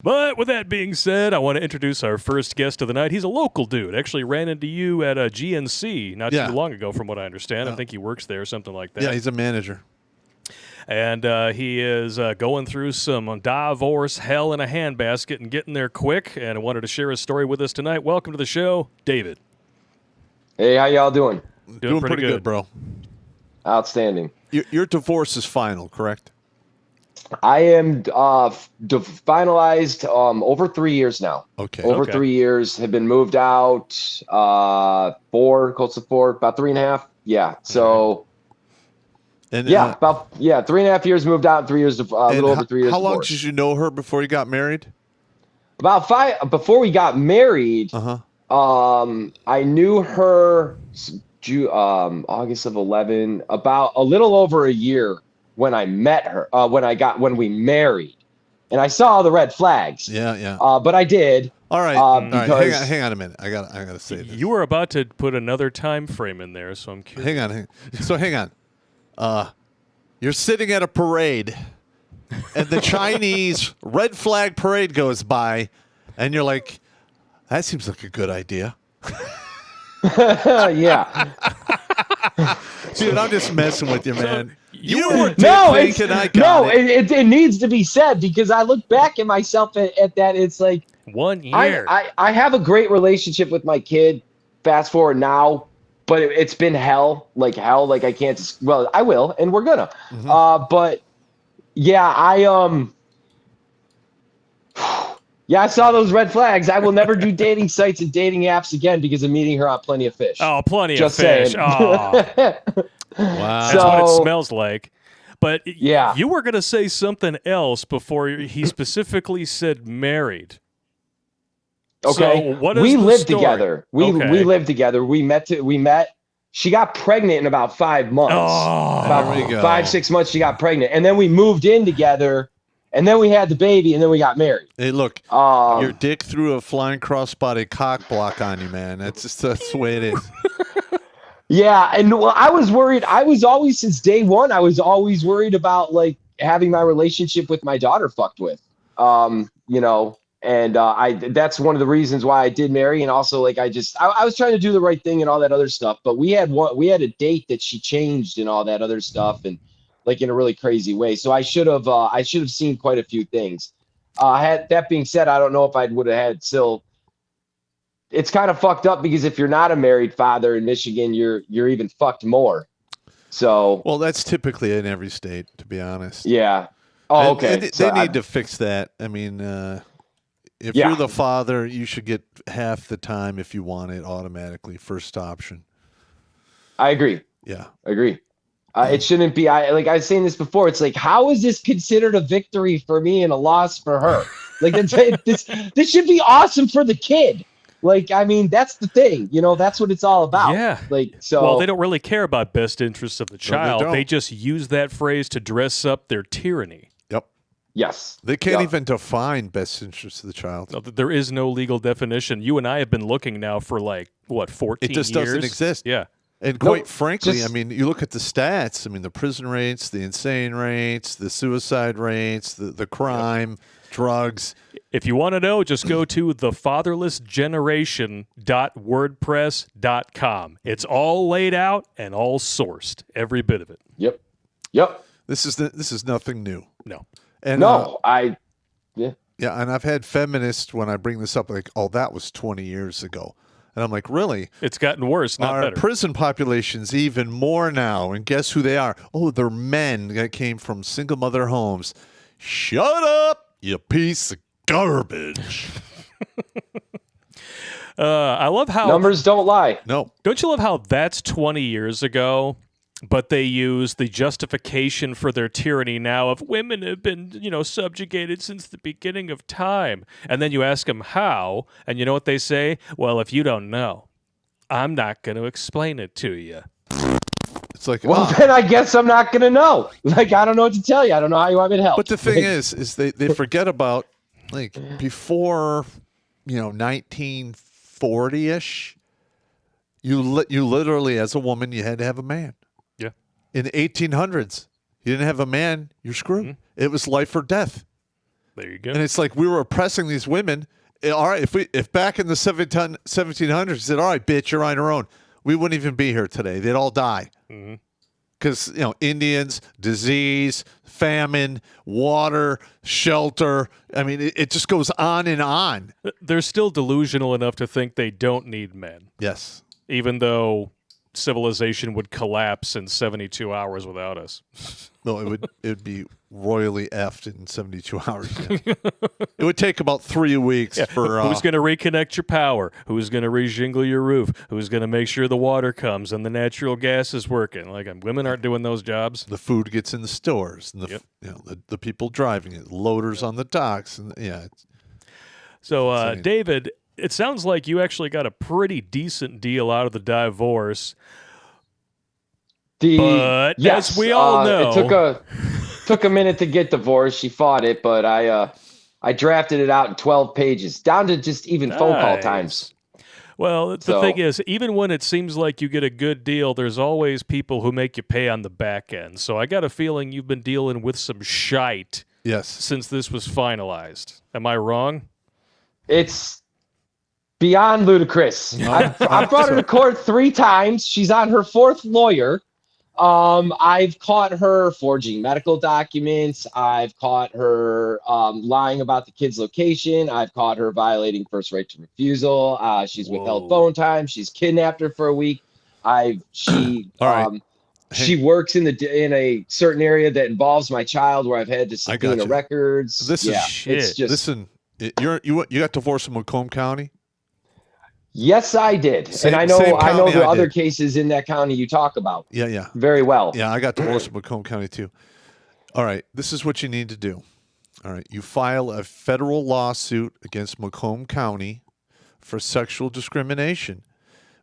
But with that being said, I want to introduce our first guest of the night. He's a local dude. Actually ran into you at a GNC not too long ago, from what I understand. I think he works there, something like that. Yeah, he's a manager. And he is going through some divorce hell in a handbasket and getting there quick, and wanted to share his story with us tonight. Welcome to the show, David. Hey, how y'all doing? Doing pretty good, bro. Outstanding. Your divorce is final, correct? I am finalized over 3 years now. Okay. Over 3 years, have been moved out, close to 4, about 3.5. Yeah. So, And, about 3.5 years moved out, 3 years, little over 3 years. How long divorced. did you know her before you got married? About 5 before we got married. I knew her August of 11, about a little over a year when I met her. When we married, and I saw all the red flags. Yeah. But I did. All right. Hang on a minute. I gotta say this. You were about to put another time frame in there, so I'm curious. Hang on. You're sitting at a parade, and the Chinese red flag parade goes by, and you're like, that seems like a good idea. Yeah. Dude, I'm just messing with you, man. You were thinking I got it. It needs to be said, because I look back at myself at that. It's like 1 year. I have a great relationship with my kid. Fast forward now, but it's been hell. Like I can't. Well, I will, and we're gonna. But yeah, I saw those red flags. I will never do dating sites and dating apps again because of meeting her on Plenty of Fish. Oh, Plenty Just of Fish. saying. Oh. Wow. That's what it smells like. But yeah, you were going to say something else before he specifically said married. Okay. So what is we the lived story? together. We lived together. We met. She got pregnant in about 5 months. Oh, about there we go. 5-6 months she got pregnant. And then we moved in together. And then we had the baby, and then we got married. Hey, look, your dick threw a flying crossbody cock block on you, man. That's the way it is. Yeah, and well, I was worried. I was always, since day one, I was always worried about like having my relationship with my daughter fucked with. And that's one of the reasons why I did marry. And also, like, I was trying to do the right thing and all that other stuff. But we had a date that she changed and all that other stuff, and like in a really crazy way. So I should have seen quite a few things. That being said, I don't know if I would have had still. It's kind of fucked up because if you're not a married father in Michigan, you're even fucked more. So well, that's typically in every state, to be honest. Yeah. Oh, okay. And they need to fix that. I mean, if you're the father, you should get half the time if you want it automatically, first option. I agree. Yeah, I agree. It shouldn't be. I was saying this before. It's like, how is this considered a victory for me and a loss for her? Like, this should be awesome for the kid. Like, I mean, that's the thing. That's what it's all about. Yeah. Like, so. Well, they don't really care about best interests of the child. No, they just use that phrase to dress up their tyranny. Yep. Yes. They can't even define best interests of the child. No, there is no legal definition. You and I have been looking now for 14 years? It just doesn't exist. Yeah. And quite frankly, I mean, you look at the stats. I mean, the prison rates, the insane rates, the suicide rates, the crime, drugs. If you want to know, just go to thefatherlessgeneration.wordpress.com. It's all laid out and all sourced, every bit of it. Yep. This is nothing new. No. And yeah, and I've had feminists when I bring this up like, "Oh, that was 20 years ago." And I'm like, really? It's gotten worse, not Our better. prison population's even more now. And guess who they are? Oh, they're men that came from single mother homes. Shut up, you piece of garbage. I love how numbers don't lie. No. Don't you love how that's 20 years ago, but they use the justification for their tyranny now of women have been, subjugated since the beginning of time. And then you ask them how, and you know what they say? Well, if you don't know, I'm not going to explain it to you. It's like, well, then I guess I'm not going to know. Like, I don't know what to tell you. I don't know how you want me to help. But the thing is they forget about, like, before, 1940-ish, you literally, as a woman, you had to have a man. Yeah. In the 1800s, you didn't have a man, you're screwed. Mm-hmm. It was life or death. There you go. And it's like we were oppressing these women. All right, if back in the 1700s, we said, all right, bitch, you're on your own, we wouldn't even be here today. They'd all die. Because, Indians, disease, famine, water, shelter. I mean, it just goes on and on. They're still delusional enough to think they don't need men. Yes. Even though civilization would collapse in 72 hours without us. No, it would be royally effed in 72 hours. Yeah. It would take about 3 weeks for... Who's going to reconnect your power? Who's going to rejingle your roof? Who's going to make sure the water comes and the natural gas is working? Like, women aren't doing those jobs. The food gets in the stores, and the people driving it, loaders on the docks, and So, David, it sounds like you actually got a pretty decent deal out of the divorce. But yes, as we all know, it took a minute to get divorced. She fought it, but I drafted it out in 12 pages, down to just even phone call times. Well, the thing is, even when it seems like you get a good deal, there's always people who make you pay on the back end. So I got a feeling you've been dealing with some shite since this was finalized. Am I wrong? It's beyond ludicrous. I've brought her to court 3 times. She's on her 4th lawyer. I've caught her forging medical documents. I've caught her lying about the kid's location. I've caught her violating first right to refusal. She's withheld phone time. She's kidnapped her for a week. She works in a certain area that involves my child, where I've had to subpoena records. This is shit. It's just, listen, you got divorced in Macomb County? Yes, I did. And I know the other cases in that county you talk about. Yeah. Very well. Yeah, I got divorced in Macomb County too. All right, this is what you need to do. All right, you file a federal lawsuit against Macomb County for sexual discrimination,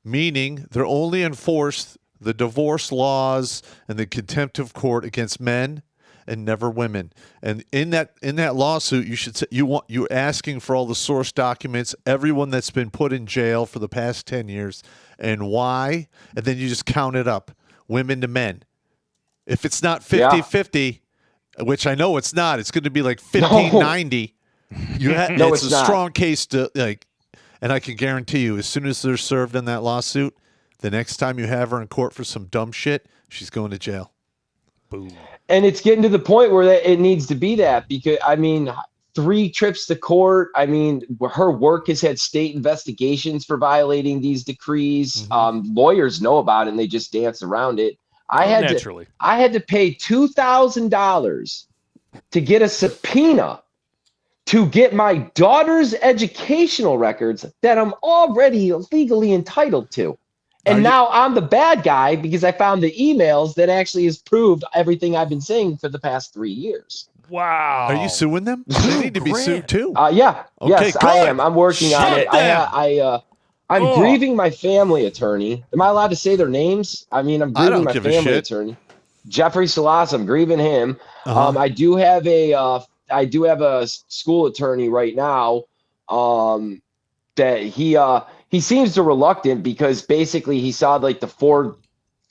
meaning they're only enforce the divorce laws and the contempt of court against men and never women. And in that lawsuit, you should say you're asking for all the source documents, everyone that's been put in jail for the past 10 years, and why, and then you just count it up, women to men. If it's not 50-50, which I know it's not, it's going to be like 1590. It's a strong case to and I can guarantee you, as soon as they're served on that lawsuit, the next time you have her in court for some dumb shit, she's going to jail. Boom. And it's getting to the point where it needs to be that, because 3 trips to court. Her work has had state investigations for violating these decrees. Lawyers know about it and they just dance around it. I had to pay $2,000 to get a subpoena to get my daughter's educational records that I'm already legally entitled to. And now I'm the bad guy because I found the emails that actually has proved everything I've been saying for the past 3 years. Wow. Are you suing them? They need to be sued too. Yeah. Okay, yes, good. I am. I'm working on it. I'm grieving my family attorney. Am I allowed to say their names? I'm grieving my family attorney. Jeffrey Salas, I'm grieving him. I do have a school attorney right now that he seems to reluctant, because basically he saw the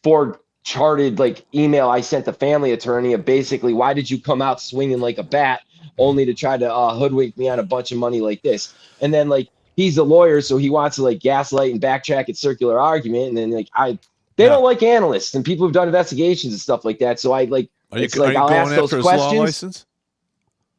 four charted email I sent the family attorney of basically, why did you come out swinging like a bat only to try to hoodwink me on a bunch of money like this? And then he's a lawyer, so he wants to gaslight and backtrack at circular argument. And then they don't like analysts and people who've done investigations and stuff like that. So I'll ask those questions. Law license?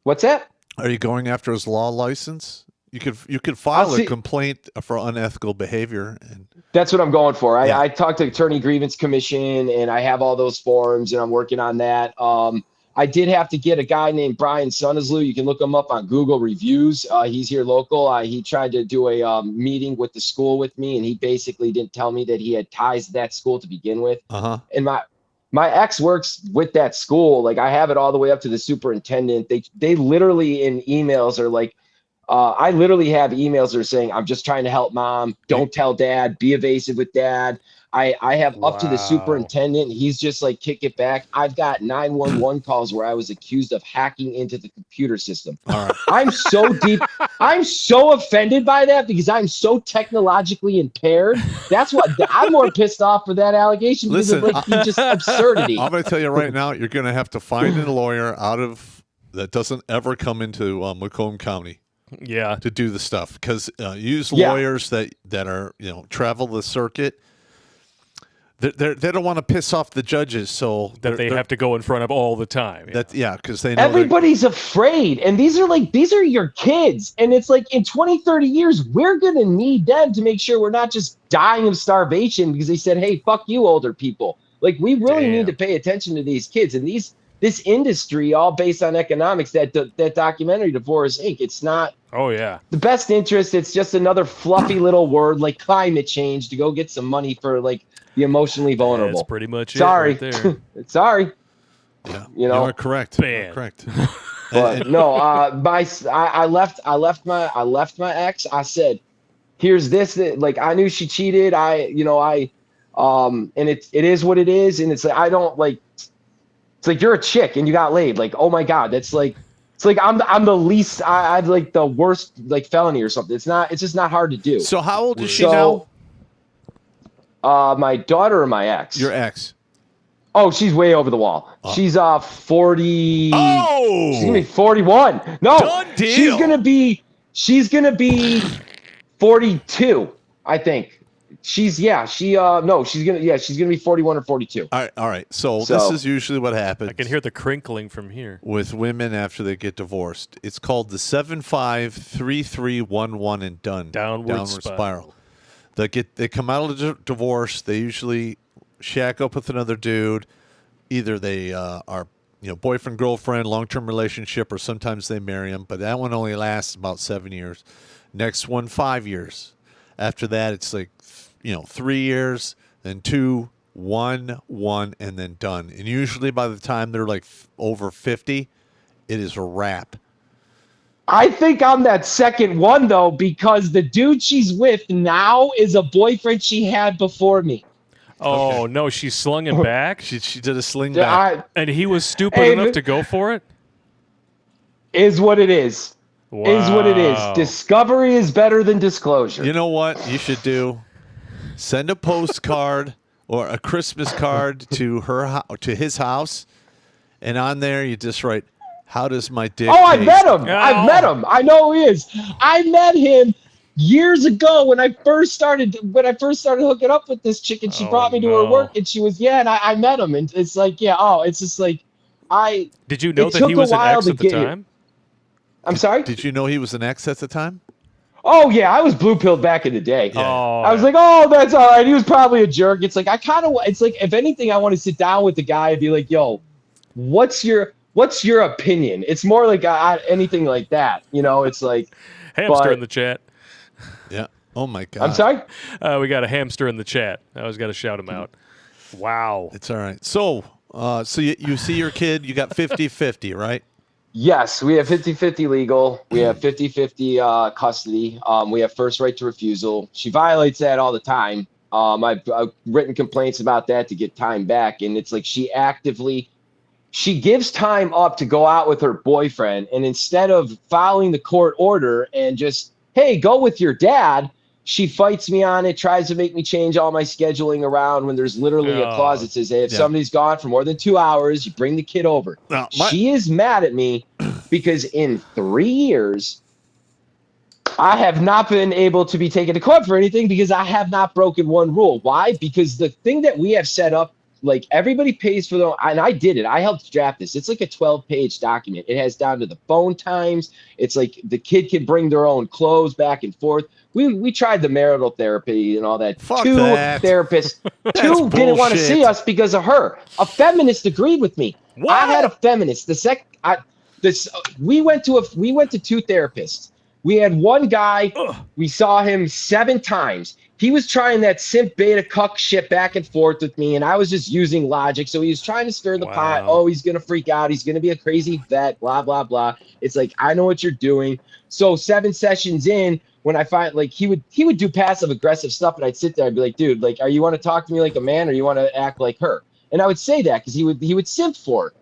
What's that? Are you going after his law license? You could file a complaint for unethical behavior, and that's what I'm going for. I talked to Attorney Grievance Commission, and I have all those forms, and I'm working on that. I did have to get a guy named Brian Sonneslew. You can look him up on Google reviews. He's here local. He tried to do a meeting with the school with me, and he basically didn't tell me that he had ties to that school to begin with. And my ex works with that school. I have it all the way up to the superintendent. They literally in emails are I literally have emails that are saying, I'm just trying to help mom. Don't tell dad. Be evasive with dad. I have up to the superintendent. He's just kick it back. I've got 911 calls where I was accused of hacking into the computer system. All right. I'm so offended by that because I'm so technologically impaired. That's what I'm more pissed off for that allegation because of just absurdity. I'm going to tell you right now, you're going to have to find a lawyer out of that doesn't ever come into Macomb County Yeah. to do the stuff, because use Yeah. lawyers that are travel the circuit. They don't want to piss off the judges, so That they have to go in front of all the time. because they know Everybody's afraid, and these are your kids, and it's like in 20, 30 years we're gonna need them to make sure we're not just dying of starvation because they said, hey, fuck you older people. Like, we really need to pay attention to these kids and this industry, all based on economics. That documentary, Divorce Inc., it's not Oh yeah. the best interest. It's just another fluffy little word like climate change to go get some money for like the emotionally vulnerable. That's pretty much Sorry. it right there. Sorry. Yeah, You know? are correct. Ban. You're correct. But no, I left my ex. I said, here's this, like, I knew she cheated. And it is what it is. And it's like, I don't like, it's like, you're a chick and you got laid. Like, oh my God, that's like, it's like, I'm the least, I'd like the worst, like, felony or something. It's just not hard to do. So how old is she now? My daughter or my ex? Your ex. Oh, she's way over the wall. She's 40. Oh, She's gonna be 41. No, done deal. She's gonna be 42. I think. She's gonna be 41 or 42. All right. So this is usually what happens. I can hear the crinkling from here. With women after they get divorced. It's called the 753311 and done. Downward spiral. They come out of the divorce. They usually shack up with another dude. Either they are boyfriend, girlfriend, long-term relationship, or sometimes they marry him. But that one only lasts about 7 years. Next one, 5 years. After that, it's like 3 years, then 2, 1, 1, and then done. And usually by the time they're like over 50, it is a wrap. I think I'm that second one, though, because the dude she's with now is a boyfriend she had before me. Oh, Okay. no, she slung him back? She did a sling back. And he was stupid enough to go for it? Is what it is. Wow. Is what it is. Discovery is better than disclosure. You know what you should do? Send a postcard or a Christmas card to his house, and on there you just write, "How does my dick?" Oh, I taste?" met him. Oh. I've met him. I know who he is. I met him years ago when I first started hooking up with this chick, and she brought me to her work, and she was and I met him, and it's like it's just like Did you know that he was an ex at the time? I'm sorry? Did you know he was an ex at the time? Oh, yeah, I was blue-pilled back in the day. Yeah. Oh, I was like, oh, that's all right. He was probably a jerk. It's like, it's like, if anything, I want to sit down with the guy and be like, yo, what's your opinion? It's more like anything like that. It's like. hamster in the chat. Yeah. Oh, my God. I'm sorry? We got a hamster in the chat. I always got to shout him out. Wow. It's all right. So, you see your kid, you got 50-50, right? Yes, we have 50-50 legal. We have 50-50 custody. We have first right to refusal. She violates that all the time. I've written complaints about that to get time back. And it's like she gives time up to go out with her boyfriend. And instead of following the court order and just, hey, go with your dad, she fights me on it, tries to make me change all my scheduling around when there's literally a clause that says, hey, if somebody's gone for more than 2 hours, you bring the kid over. She is mad at me because in 3 years, I have not been able to be taken to court for anything because I have not broken one rule. Why? Because the thing that we have set up, like, everybody pays for and I did it. I helped draft this. It's like a 12-page document. It has down to the phone times. It's like the kid can bring their own clothes back and forth. We tried the marital therapy and all that. Fuck Two that. therapists, That's didn't want to bullshit. see us because of her. A feminist agreed with me. What? I had a feminist. We went to two therapists. We had one guy. We saw him 7 times. He was trying that simp beta cuck shit back and forth with me, and I was just using logic. So he was trying to stir the pot. Oh, he's gonna freak out. He's gonna be a crazy vet. Blah blah blah. It's like, I know what you're doing. So 7 sessions in, when I find, like, he would do passive aggressive stuff, and I'd sit there and be like, dude, like, are you want to talk to me like a man, or you want to act like her? And I would say that because he would simp for her.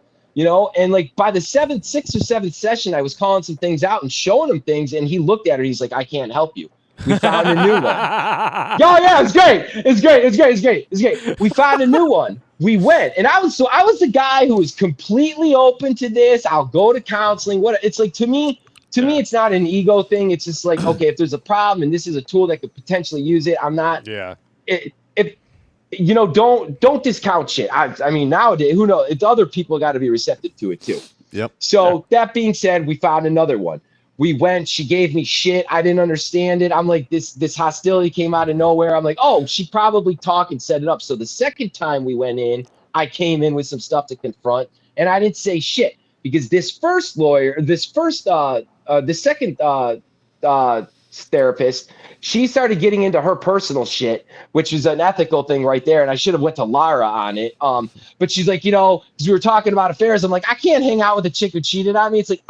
And like by the 6th or 7th session, I was calling some things out and showing him things, and he looked at her. He's like, I can't help you. We found a new one. Yeah, it's great. We found a new one. we went, and I was the guy who was completely open to this. I'll go to counseling. What it's like to me, it's not an ego thing. It's just like, okay, if there's a problem and this is a tool that could potentially use it, I'm not. Yeah. If don't discount shit. I mean, nowadays, who knows? It's other people got to be receptive to it too. Yep. So that being said, we found another one. We went, she gave me shit. I didn't understand it. I'm like, this hostility came out of nowhere. I'm like, oh, she probably talked and set it up. So the second time we went in, I came in with some stuff to confront, and I didn't say shit because the second therapist, she started getting into her personal shit, which is an ethical thing right there. And I should have went to Lara on it. But she's like, because we were talking about affairs. I'm like, I can't hang out with a chick who cheated on me. It's like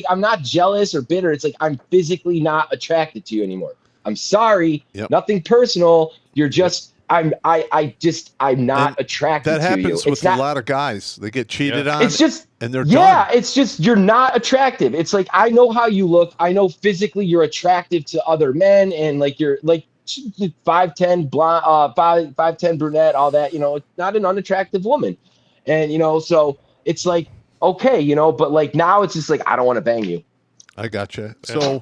I'm not jealous or bitter. It's like I'm physically not attracted to you anymore. I'm sorry. Yep. Nothing personal. You're just I'm not attracted to you. That happens with a lot of guys. They get cheated on. It's just and they're done. It's just you're not attractive. It's like I know how you look. I know physically you're attractive to other men, and like you're like 5'10" blonde, 5'10" brunette, all that. Not an unattractive woman, and so it's like okay, but like now it's just like I don't want to bang you. I gotcha. So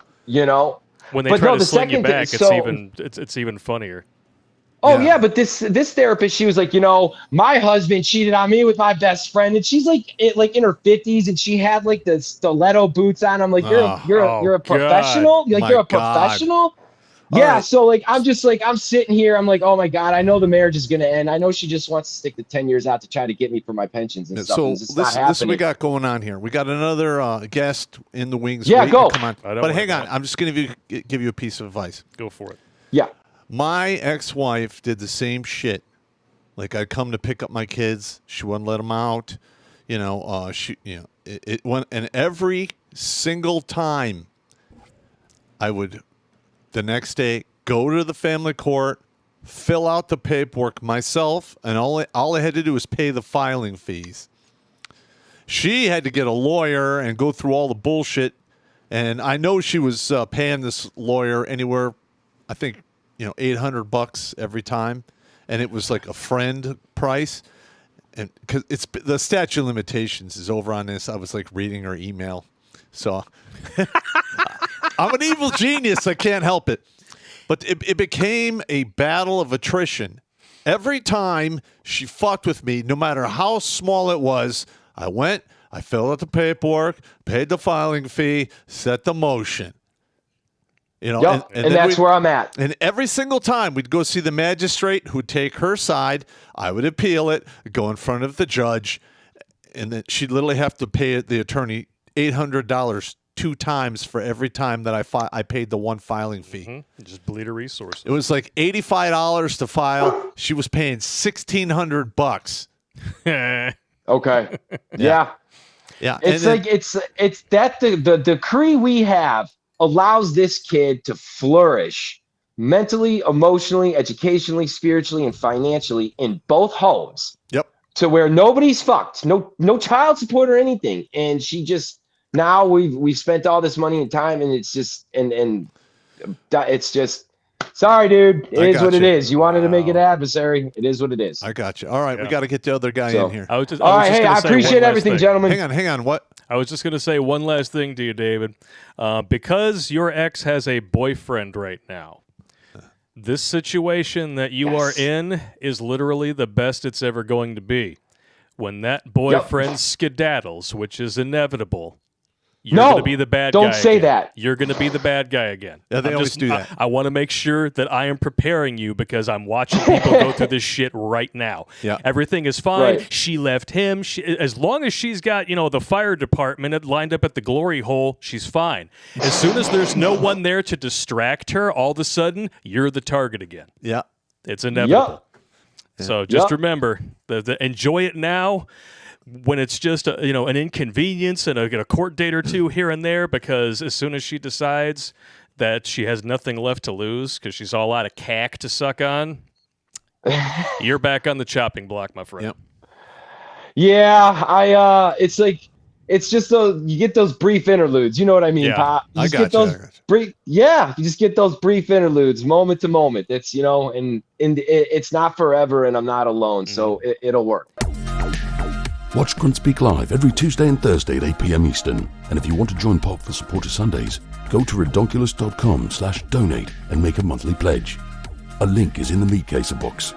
when they try to sling you back, it's even funnier. Oh yeah, but this therapist, she was like, my husband cheated on me with my best friend, and she's like in her 50s, and she had like the stiletto boots on. I'm like, you're a professional, you're a professional. Yeah, right. So like I'm sitting here, I'm like, oh my God, I know the marriage is gonna end. I know she just wants to stick the 10 years out to try to get me for my pensions and stuff. So this is we got going on here. We got another guest in the wings. Yeah, go. Come on, but hang on, I'm just gonna give you a piece of advice. Go for it. Yeah. My ex-wife did the same shit. Like I'd come to pick up my kids, she wouldn't let them out. It went, and every single time, I would, the next day, go to the family court, fill out the paperwork myself, and all I had to do was pay the filing fees. She had to get a lawyer and go through all the bullshit, and I know she was paying this lawyer anywhere, I think, $800 every time, and it was like a friend price, and because it's the statute of limitations is over on this. I was like reading her email, so I'm an evil genius. I can't help it, but it became a battle of attrition. Every time she fucked with me, no matter how small it was, I went, I filled out the paperwork, paid the filing fee, set the motion. Yep, and that's where I'm at. And every single time we'd go see the magistrate who'd take her side, I would appeal it, go in front of the judge, and then she'd literally have to pay the attorney $800 2 times for every time that I paid the one filing fee. Mm-hmm. Just bleed her resources. It was like $85 to file. She was paying $1,600. Okay. Yeah. It's like it's that the decree we have allows this kid to flourish mentally, emotionally, educationally, spiritually, and financially in both homes. Yep. To where nobody's fucked, no child support or anything, and she just now we've spent all this money and time, and it's just and it's just sorry, dude. It is what it is. You wanted to make it adversary. It is what it is. I got you. All right, we got to get the other guy in here. All right, hey, I appreciate everything, gentlemen. Hang on. What? I was just going to say one last thing to you, David. Because your ex has a boyfriend right now, this situation that you are in is literally the best it's ever going to be. When that boyfriend skedaddles, which is inevitable, you're going to be the bad guy. Don't say again. that. You're going to be the bad guy again. Yeah, they always do that. I want to make sure that I am preparing you because I'm watching people go through this shit right now. Yeah. Everything is fine. Right. She left him. As long as she's got, the fire department lined up at the glory hole, she's fine. As soon as there's no one there to distract her, all of a sudden, you're the target again. Yeah. It's inevitable. Yeah. So just remember, enjoy it now. When it's just an inconvenience and a court date or two here and there, because as soon as she decides that she has nothing left to lose because she's all out of cack to suck on, you're back on the chopping block, my friend. Yep. Yeah, it's like it's just you get those brief interludes. You know what I mean, Yeah, Pop? You I just got get you, those I got you. brief. Yeah, you just get those brief interludes, moment to moment. It's and it's not forever, and I'm not alone, so it'll work. Watch Grunt Speak live every Tuesday and Thursday at 8 p.m. Eastern. And if you want to join Pop for Supporter Sundays, go to redonkulous.com/donate and make a monthly pledge. A link is in the meat caser box.